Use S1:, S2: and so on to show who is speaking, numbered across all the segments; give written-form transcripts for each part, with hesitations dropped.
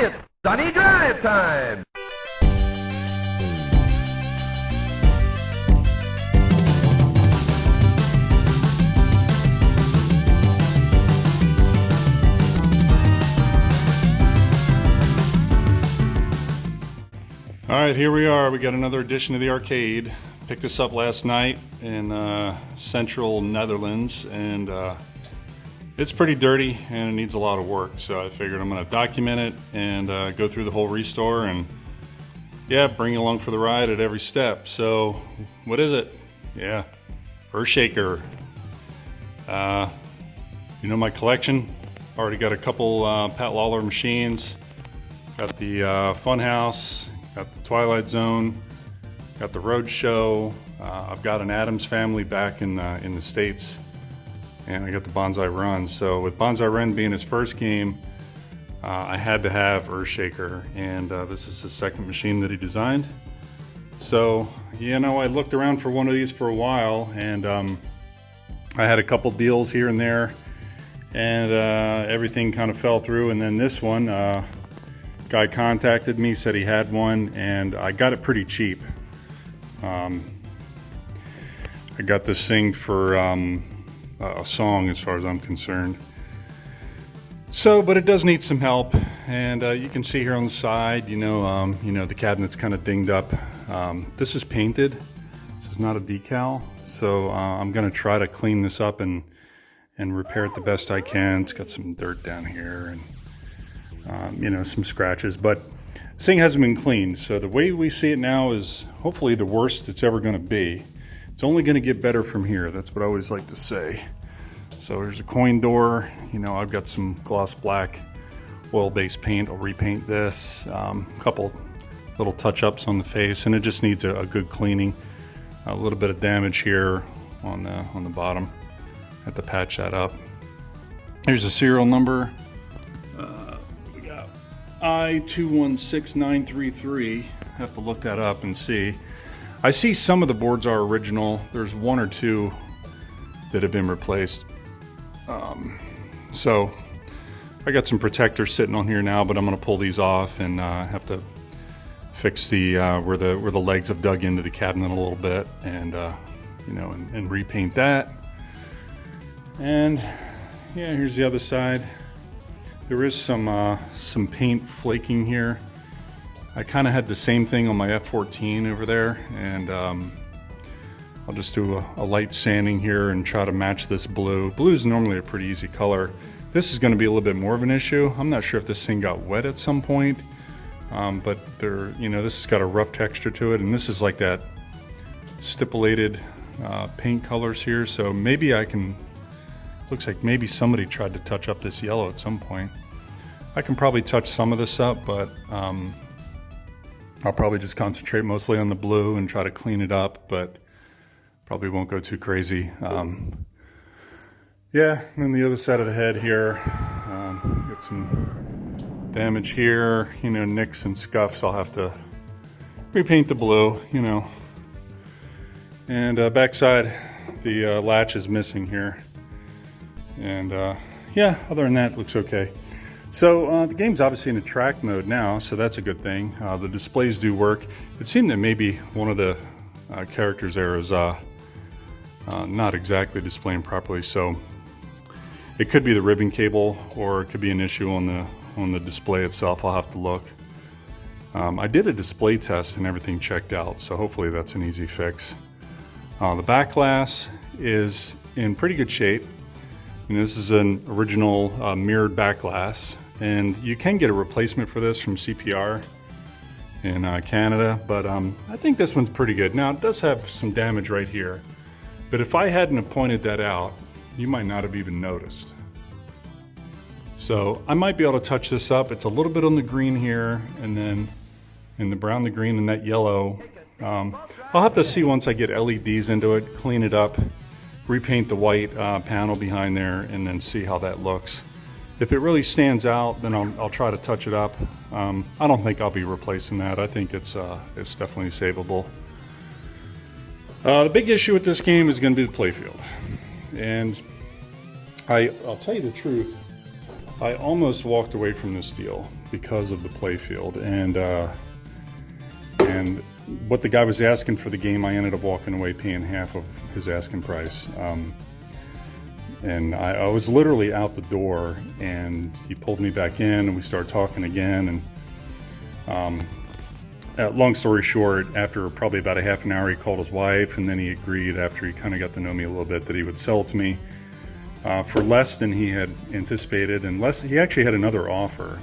S1: It's Sunny Drive time!
S2: Alright, here we are. We got another edition of the arcade. Picked this up last night in central Netherlands, and it's pretty dirty and it needs a lot of work, so I figured I'm going to document it and go through the whole restore and yeah, bring you along for the ride at every step. So what is it? Yeah, Earthshaker. You know my collection. Already got a couple Pat Lawler machines. Got the Funhouse, got the Twilight Zone, got the Roadshow. I've got an Addams Family back in the States. And I got the Bonsai Run. So with Bonsai Run being his first game, I had to have Earthshaker, and this is the second machine that he designed. So, you know, I looked around for one of these for a while, and I had a couple deals here and there, and everything kind of fell through. And then this one, guy contacted me, said he had one, and I got it pretty cheap. I got this thing for a song as far as I'm concerned. So, but it does need some help, and you can see here on the side, you know, the cabinet's kind of dinged up. This is painted. This is not a decal, so I'm going to try to clean this up and repair it the best I can. It's got some dirt down here and you know, some scratches, but this thing hasn't been cleaned. So the way we see it now is hopefully the worst it's ever going to be. It's only going to get better from here. That's what I always like to say. So here's a coin door. You know, I've got some gloss black oil-based paint. I'll repaint this. A couple little touch-ups on the face, and it just needs a good cleaning. A little bit of damage here on the bottom. Have to patch that up. Here's the serial number. We got I216933. Have to look that up and see. I see some of the boards are original. There's one or two that have been replaced. So I got some protectors sitting on here now, but I'm going to pull these off and have to fix the where the legs have dug into the cabinet a little bit, and you know, and repaint that. And yeah, here's the other side. There is some paint flaking here. I kind of had the same thing on my F14 over there, and I'll just do a light sanding here and try to match this blue. Blue is normally a pretty easy color. This is going to be a little bit more of an issue. I'm not sure if this thing got wet at some point, but there, you know, this has got a rough texture to it, and this is like that stipulated paint colors here. So maybe I can. Looks like maybe somebody tried to touch up this yellow at some point. I can probably touch some of this up, but I'll probably just concentrate mostly on the blue and try to clean it up, but probably won't go too crazy. Yeah, and then the other side of the head here, got some damage here, you know, nicks and scuffs. I'll have to repaint the blue, you know. And backside, the latch is missing here. And yeah, other than that, it looks okay. So the game's obviously in a track mode now, so that's a good thing. The displays do work. It seemed that maybe one of the characters there is not exactly displaying properly, so it could be the ribbon cable, or it could be an issue on the display itself. I'll have to look. I did a display test and everything checked out, so hopefully that's an easy fix. The back glass is in pretty good shape. You know, this is an original mirrored back glass, and you can get a replacement for this from CPR in Canada, but I think this one's pretty good. Now, it does have some damage right here, but if I hadn't have pointed that out, you might not have even noticed. So I might be able to touch this up. It's a little bit on the green here, and then in the brown, the green, and that yellow. I'll have to see once I get LEDs into it, clean it up, repaint the white panel behind there, and then see how that looks. If it really stands out, then I'll try to touch it up. I don't think I'll be replacing that. I think it's definitely savable. The big issue with this game is going to be the playfield, and I'll tell you the truth. I almost walked away from this deal because of the Playfield. And what the guy was asking for the game, I ended up walking away paying half of his asking price. And I was literally out the door, and he pulled me back in, and we started talking again. And long story short, after probably about a half an hour, he called his wife, and then he agreed, after he kind of got to know me a little bit, that he would sell it to me for less than he had anticipated, and less. He actually had another offer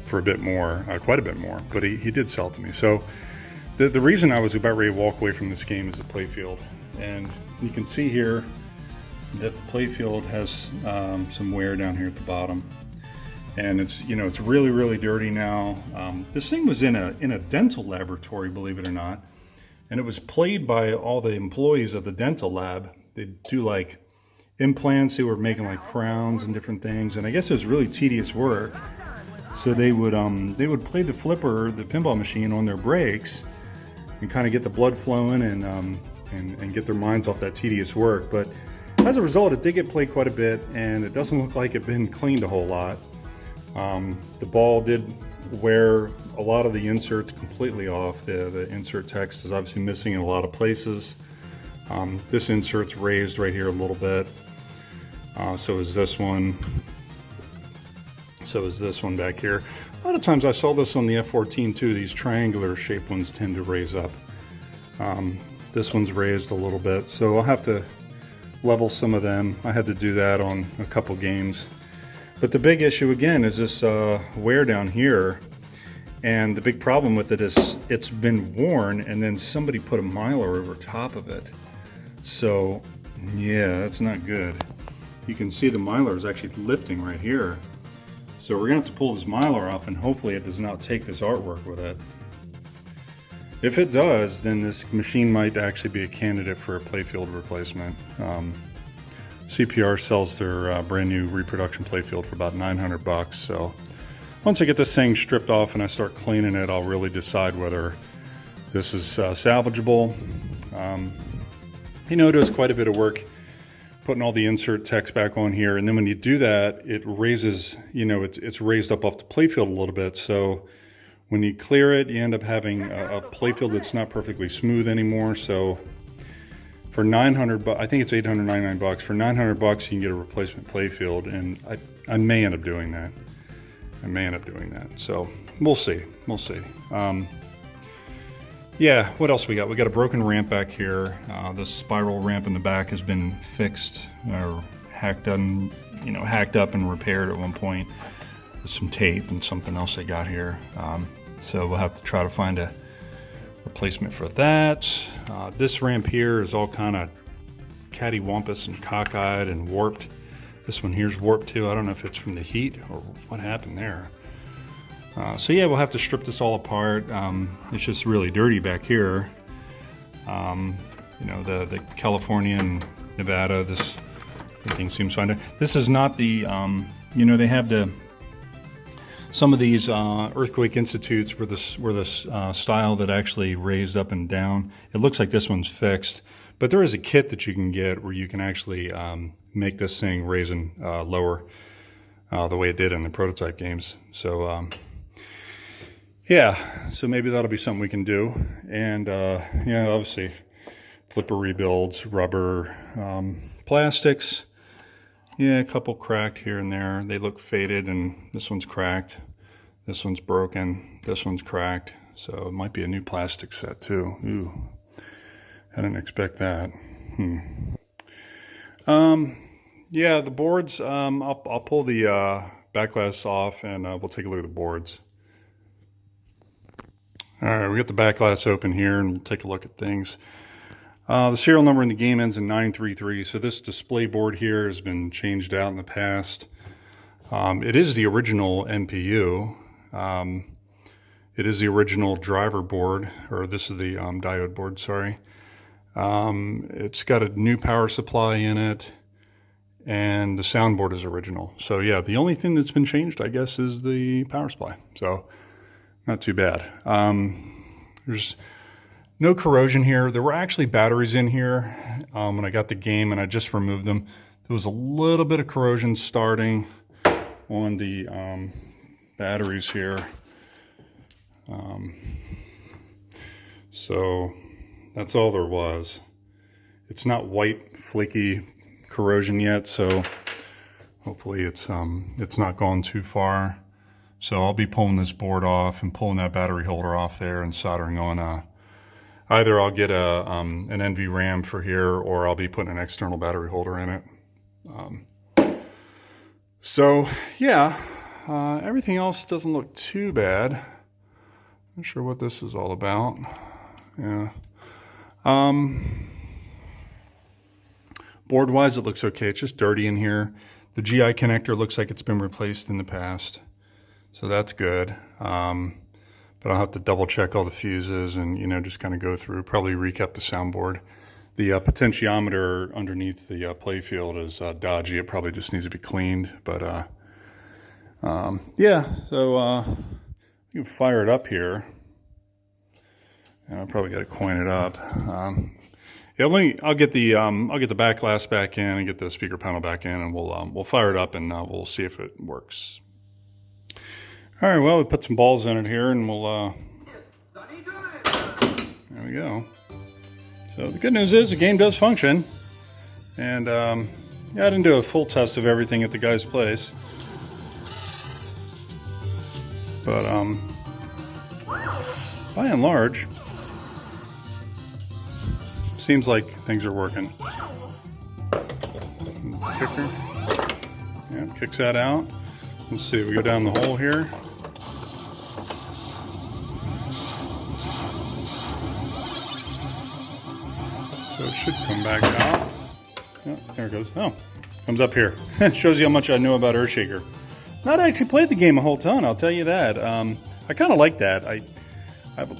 S2: for a bit more, quite a bit more, but he did sell it to me. So the reason I was about ready to walk away from this game is the Playfield. And you can see here that the Playfield has some wear down here at the bottom, and it's it's really, really dirty now. This thing was in a dental laboratory, believe it or not, and it was played by all the employees of the dental lab. They do like implants. They were making like crowns and different things, and I guess it was really tedious work. So they would play the flipper, the pinball machine, on their breaks, and kind of get the blood flowing and get their minds off that tedious work. But as a result, it did get played quite a bit, and it doesn't look like it's been cleaned a whole lot. The ball did wear a lot of the inserts completely off. The insert text is obviously missing in a lot of places. This insert's raised right here a little bit. So is this one. So is this one back here. A lot of times I saw this on the F-14 too. These triangular shaped ones tend to raise up. This one's raised a little bit, so I'll have to level some of them. I had to do that on a couple games. But the big issue again is this wear down here, and the big problem with it is it's been worn and then somebody put a Mylar over top of it. So yeah, that's not good. You can see the Mylar is actually lifting right here. So we're gonna have to pull this Mylar off, and hopefully it does not take this artwork with it. If it does, then this machine might actually be a candidate for a Playfield replacement. CPR sells their brand new reproduction Playfield for about 900 bucks. So once I get this thing stripped off and I start cleaning it, I'll really decide whether this is salvageable. It does quite a bit of work putting all the insert text back on here, and then when you do that, it raises, it's raised up off the Playfield a little bit. So when you clear it, you end up having a Playfield that's not perfectly smooth anymore. So for 900 bucks, I think it's 899 bucks. For 900 bucks, you can get a replacement Playfield, and I may end up doing that. So we'll see. Yeah, what else we got? We got a broken ramp back here. This spiral ramp in the back has been fixed or hacked up and repaired at one point with some tape and something else they got here. So we'll have to try to find a replacement for that. This ramp here is all kind of cattywampus and cockeyed and warped. This one here's warped too. I don't know if it's from the heat or what happened there. So yeah, we'll have to strip this all apart. It's just really dirty back here. The California and Nevada, everything seems fine. This is not the, they have some of these earthquake institutes were this style that actually raised up and down. It looks like this one's fixed, but there is a kit that you can get where you can actually make this thing raise and lower the way it did in the prototype games. So yeah, so maybe that'll be something we can do. And obviously flipper rebuilds, rubber, plastics. Yeah, a couple cracked here and there. They look faded, and this one's cracked. This one's broken. This one's cracked. So it might be a new plastic set too. Ooh, I didn't expect that. Yeah, the boards, I'll pull the back glass off, and we'll take a look at the boards. All right, we got the back glass open here, and we'll take a look at things. The serial number in the game ends in 933, so this display board here has been changed out in the past. It is the original NPU. It is the original driver board, or this is the diode board, sorry. It's got a new power supply in it, and the soundboard is original. So yeah, the only thing that's been changed, I guess, is the power supply. So not too bad. There's no corrosion here. There were actually batteries in here when I got the game, and I just removed them. There was a little bit of corrosion starting on the batteries here. So that's all there was. It's not white flaky corrosion yet, so hopefully it's not gone too far. So I'll be pulling this board off and pulling that battery holder off there and soldering on either I'll get an NV RAM for here, or I'll be putting an external battery holder in it. So yeah, everything else doesn't look too bad. Not sure what this is all about. Yeah. Board wise, it looks okay. It's just dirty in here. The GI connector looks like it's been replaced in the past, so that's good. But I'll have to double check all the fuses and, you know, just kind of go through, probably recap the soundboard. The potentiometer underneath the Playfield is dodgy. It probably just needs to be cleaned. But yeah, so you can fire it up here. And I'll probably got to coin it up. Yeah, I'll get the back glass back in and get the speaker panel back in, and we'll fire it up and we'll see if it works. All right, well, we put some balls in it here, and we'll there we go. So the good news is the game does function, and yeah, I didn't do a full test of everything at the guy's place, but by and large, seems like things are working. Kicker, yeah, kicks that out. Let's see, we go down the hole here. So it should come back out. Oh, there it goes. Oh, comes up here. Shows you how much I know about Earthshaker. Not actually played the game a whole ton, I'll tell you that. I kind of like that. I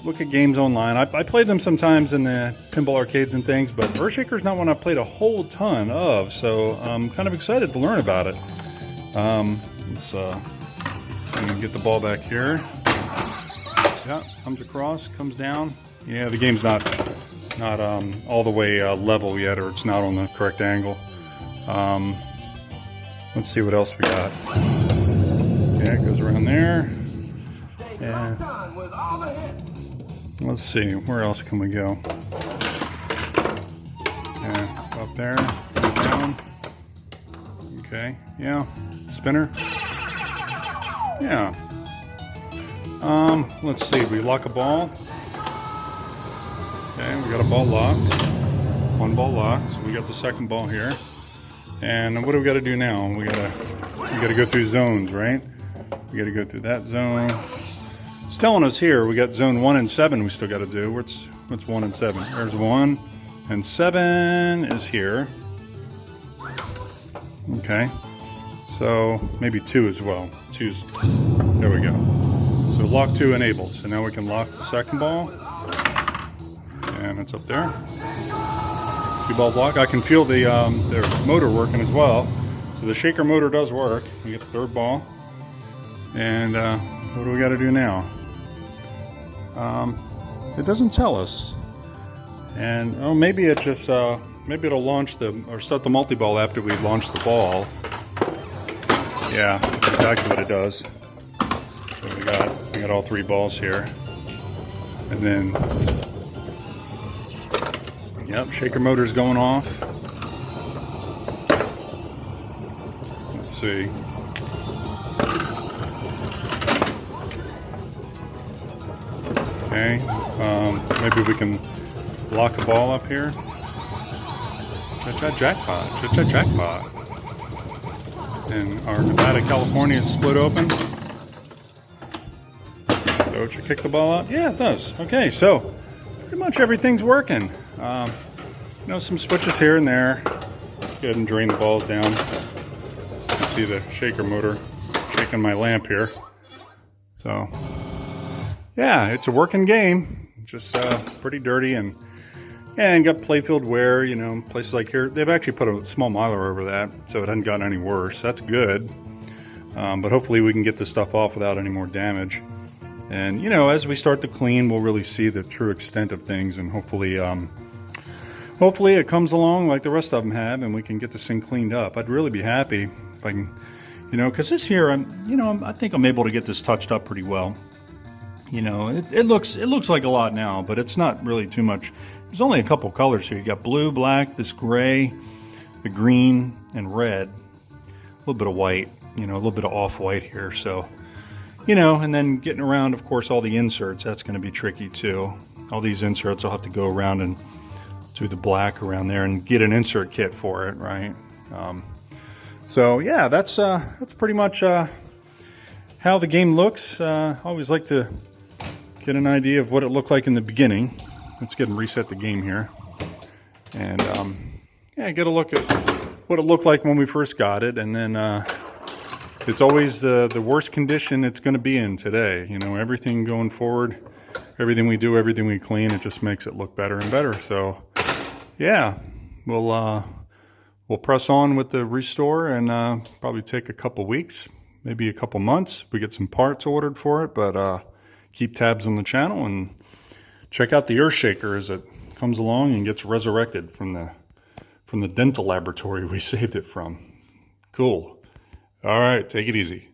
S2: look at games online. I played them sometimes in the pinball arcades and things, but Earthshaker's not one I've played a whole ton of, so I'm kind of excited to learn about it. Let's get the ball back here. Yeah, comes across, comes down. Yeah, the game's not all the way level yet, or it's not on the correct angle. Let's see what else we got. Yeah, it goes around there. Yeah. Let's see, where else can we go? Yeah, up there, down. Okay, yeah, spinner. Yeah. Let's see, we lock a ball. Okay, we got a ball locked. One ball locked, so we got the second ball here. And what do we got to do now? We gotta go through zones, right? We gotta go through that zone. It's telling us here we got zone 1 and 7 we still got to do. What's 1 and 7? There's 1 and 7 is here. Okay, so maybe 2 as well. 2's, there we go. So lock 2 enabled. So now we can lock the second ball, and it's up there. 2 ball block. I can feel the motor working as well. So the shaker motor does work. We get the third ball, and what do we got to do now? It doesn't tell us, and oh, maybe it just maybe it'll launch or start the multi-ball after we launch the ball. Yeah, that's exactly what it does. So we got all 3 balls here, and then yep, shaker motor's going off. Let's see. Okay, maybe we can lock a ball up here. Cha-cha jackpot, cha-cha jackpot. And our Nevada, California is split open. So it should kick the ball out. Yeah, it does. Okay, so pretty much everything's working. You know, some switches here and there. Go ahead and drain the balls down. You can see the shaker motor shaking my lamp here. So yeah, it's a working game, just pretty dirty, and got Playfield wear, you know, places like here. They've actually put a small miler over that, so it hasn't gotten any worse. That's good, but hopefully we can get this stuff off without any more damage. And, you know, as we start to clean, we'll really see the true extent of things, and hopefully it comes along like the rest of them have, and we can get this thing cleaned up. I'd really be happy if I can, you You know, because this here, I think I'm able to get this touched up pretty well. You know, it looks like a lot now, but it's not really too much. There's only a couple colors here. You got blue, black, this gray, the green, and red. A little bit of white, you know, a little bit of off-white here. So, you know, and then getting around, of course, all the inserts, that's going to be tricky too. All these inserts, I'll have to go around and do the black around there and get an insert kit for it, right? So yeah, that's pretty much how the game looks. I always like to get an idea of what it looked like in the beginning. Let's get and reset the game here, and yeah, get a look at what it looked like when we first got it, and then it's always the worst condition it's going to be in today. You know, everything going forward, everything we do, everything we clean, it just makes it look better and better. So yeah, we'll press on with the restore, and probably take a couple weeks, maybe a couple months. We get some parts ordered for it, but keep tabs on the channel and check out the Earthshaker as it comes along and gets resurrected from the dental laboratory we saved it from. Cool. All right, take it easy.